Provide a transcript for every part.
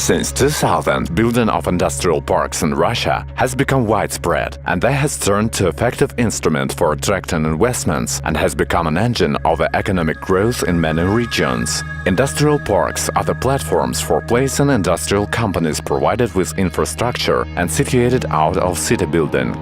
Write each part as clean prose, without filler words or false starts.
Since 2000, building of industrial parks in Russia has become widespread, and that has turned to effective instrument for attracting investments and has become an engine of the economic growth in many regions. Industrial parks are the platforms for placing industrial companies provided with infrastructure and situated out of city building.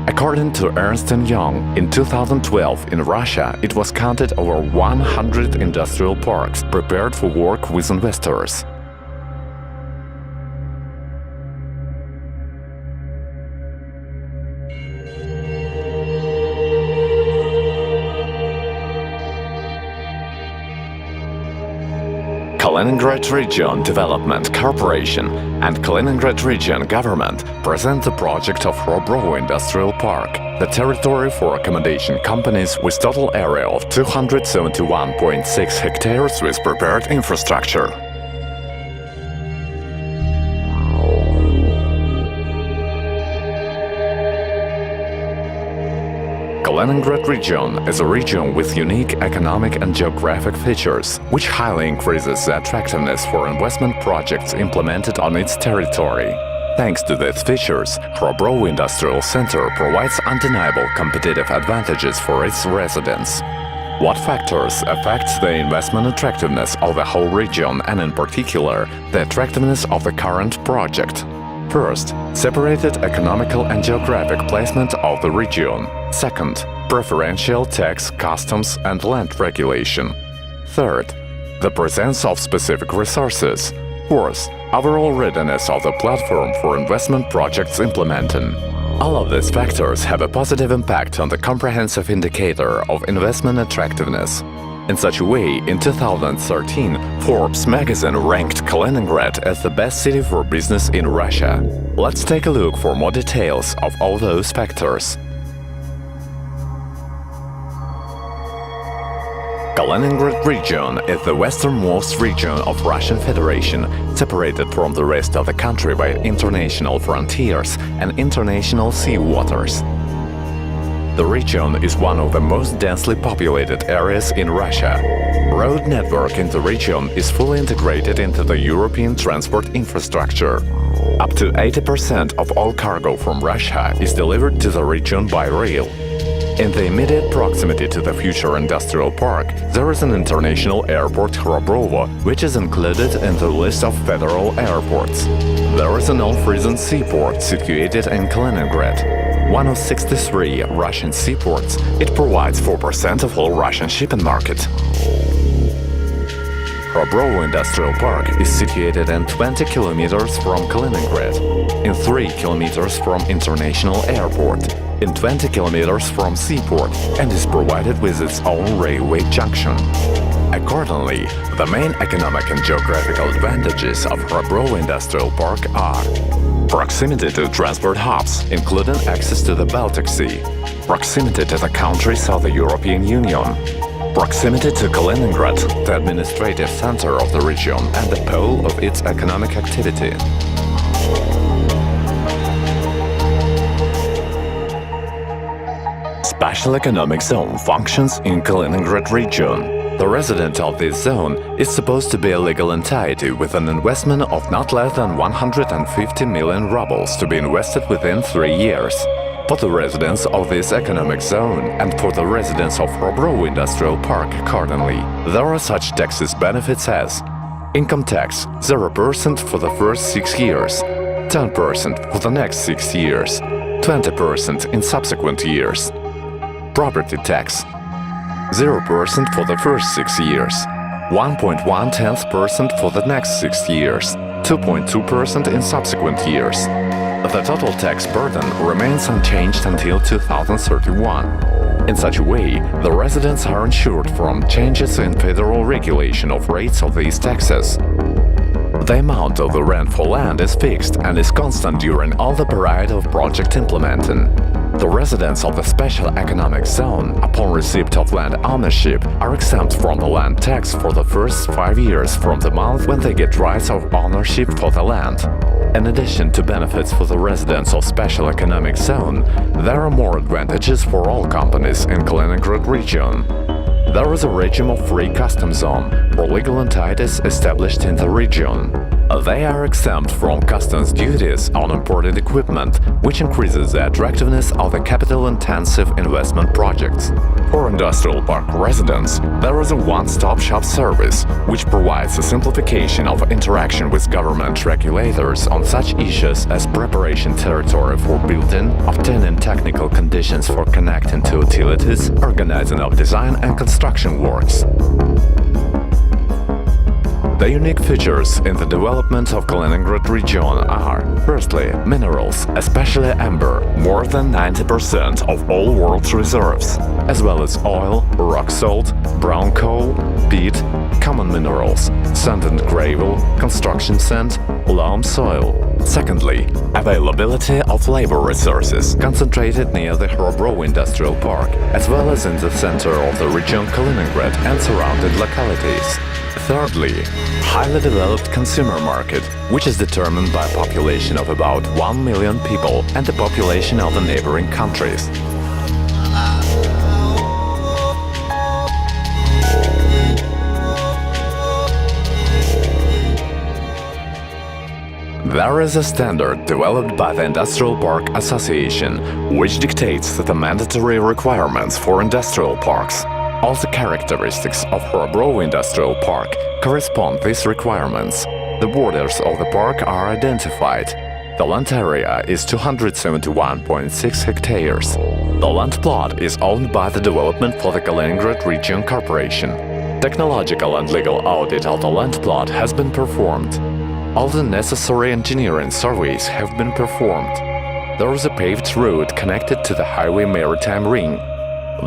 According to Ernst & Young, in 2012 in Russia it was counted over 100 industrial parks prepared for work with investors. Kaliningrad Region Development Corporation and Kaliningrad Region Government present the project of Hrabrovo Industrial Park, the territory for accommodation companies with total area of 271.6 hectares with prepared infrastructure. Kaliningrad region is a region with unique economic and geographic features, which highly increases the attractiveness for investment projects implemented on its territory. Thanks to these features, Hrabrovo Industrial Center provides undeniable competitive advantages for its residents. What factors affect the investment attractiveness of the whole region and in particular the attractiveness of the current project? First, separated economical and geographic placement of the region. Second, preferential tax, customs and land regulation. Third, the presence of specific resources. Fourth, overall readiness of the platform for investment projects implementing. All of these factors have a positive impact on the comprehensive indicator of investment attractiveness. In such a way, in 2013, Forbes magazine ranked Kaliningrad as the best city for business in Russia. Let's take a look for more details of all those factors. Kaliningrad region is the westernmost region of Russian Federation, separated from the rest of the country by international frontiers and international sea waters. The region is one of the most densely populated areas in Russia. Road network in the region is fully integrated into the European transport infrastructure. Up to 80% of all cargo from Russia is delivered to the region by rail. In the immediate proximity to the future industrial park, there is an international airport Hrabrovo, which is included in the list of federal airports. There is an all-season seaport situated in Kaliningrad. One of 63 Russian seaports, it provides 4% of all Russian shipping market. Hrabrovo Industrial Park is situated in 20 kilometers from Kaliningrad, in 3 kilometers from international airport, in 20 kilometers from seaport, and is provided with its own railway junction. Accordingly, the main economic and geographical advantages of Hrabrovo Industrial Park are proximity to transport hubs, including access to the Baltic Sea, proximity to the countries of the European Union, proximity to Kaliningrad, the administrative center of the region and the pole of its economic activity. Special Economic Zone functions in Kaliningrad region. The resident of this zone is supposed to be a legal entity with an investment of not less than 150 million rubles to be invested within 3 years. For the residents of this economic zone and for the residents of Hrabrovo Industrial Park accordingly, there are such taxes benefits as income tax 0% for the first 6 years, 10% for the next 6 years, 20% in subsequent years. Property tax 0% for the first 6 years, 1.1% for the next 6 years, 2.2% in subsequent years. The total tax burden remains unchanged until 2031. In such a way, the residents are insured from changes in federal regulation of rates of these taxes. The amount of the rent for land is fixed and is constant during all the period of project implementing. The residents of the Special Economic Zone, upon receipt of land ownership, are exempt from the land tax for the first 5 years from the month when they get rights of ownership for the land. In addition to benefits for the residents of Special Economic Zone, there are more advantages for all companies in Kaliningrad region. There is a regime of free customs zone for legal entities established in the region. They are exempt from customs duties on imported equipment, which increases the attractiveness of the capital-intensive investment projects. For industrial park residents, there is a one-stop-shop service, which provides a simplification of interaction with government regulators on such issues as preparation territory for building, obtaining technical conditions for connecting to utilities, organizing of design and construction works. The unique features in the development of Kaliningrad region are, firstly, minerals, especially amber, more than 90% of all world's reserves, as well as oil, rock salt, brown coal, peat, common minerals, sand and gravel, construction sand, loam soil. Secondly, availability of labor resources, concentrated near the Hrabrovo Industrial Park, as well as in the center of the region Kaliningrad and surrounding localities. Thirdly, highly developed consumer market, which is determined by a population of about 1 million people and the population of the neighboring countries. There is a standard developed by the Industrial Park Association, which dictates the mandatory requirements for industrial parks. All the characteristics of Hrabrovo Industrial Park correspond to these requirements. The borders of the park are identified. The land area is 271.6 hectares. The land plot is owned by the Development for the Kaliningrad Region Corporation. Technological and legal audit of the land plot has been performed. All the necessary engineering surveys have been performed. There is a paved road connected to the highway maritime ring.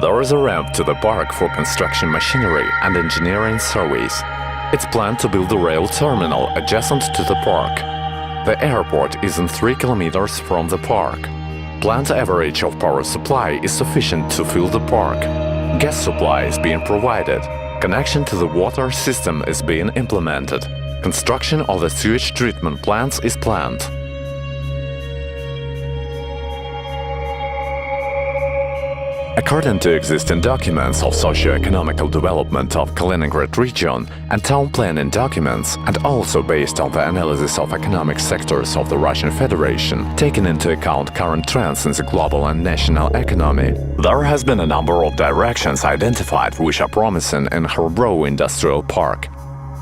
There is a ramp to the park for construction machinery and engineering surveys. It's planned to build a rail terminal adjacent to the park. The airport is in 3 kilometers from the park. Planned average of power supply is sufficient to fill the park. Gas supply is being provided. Connection to the water system is being implemented. Construction of the sewage treatment plants is planned. According to existing documents of socio-economical development of Kaliningrad region and town planning documents, and also based on the analysis of economic sectors of the Russian Federation, taking into account current trends in the global and national economy, there has been a number of directions identified which are promising in Hrabrovo Industrial Park.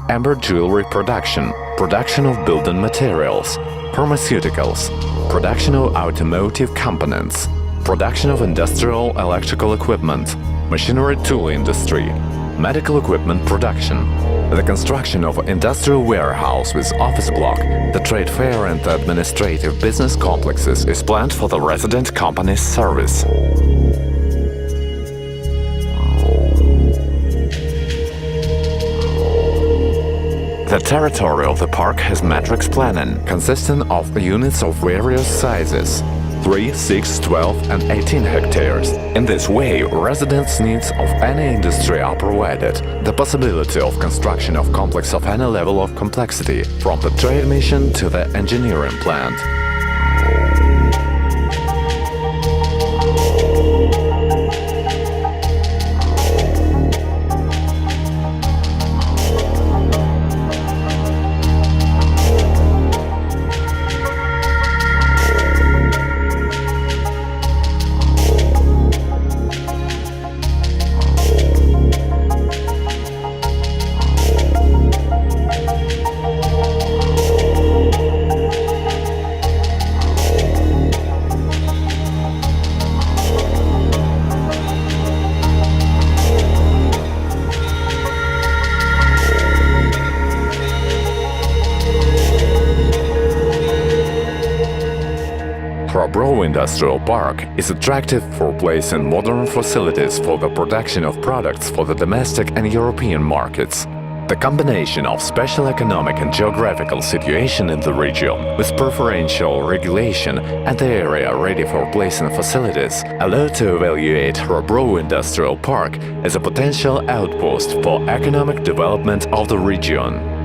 Amber jewelry production, production of building materials, pharmaceuticals, production of automotive components, production of industrial electrical equipment, machinery tool industry, medical equipment production, the construction of industrial warehouse with office block, the trade fair and the administrative business complexes is planned for the resident company's service. The territory of the park has matrix planning, consisting of units of various sizes. 3, 6, 12 and 18 hectares. In this way, residents' needs of any industry are provided. The possibility of construction of complex of any level of complexity, from the trade mission to the engineering plant. Hrabrovo Industrial Park is attractive for placing modern facilities for the production of products for the domestic and European markets. The combination of special economic and geographical situation in the region with preferential regulation and the area ready for placing facilities allow to evaluate Hrabrovo Industrial Park as a potential outpost for economic development of the region.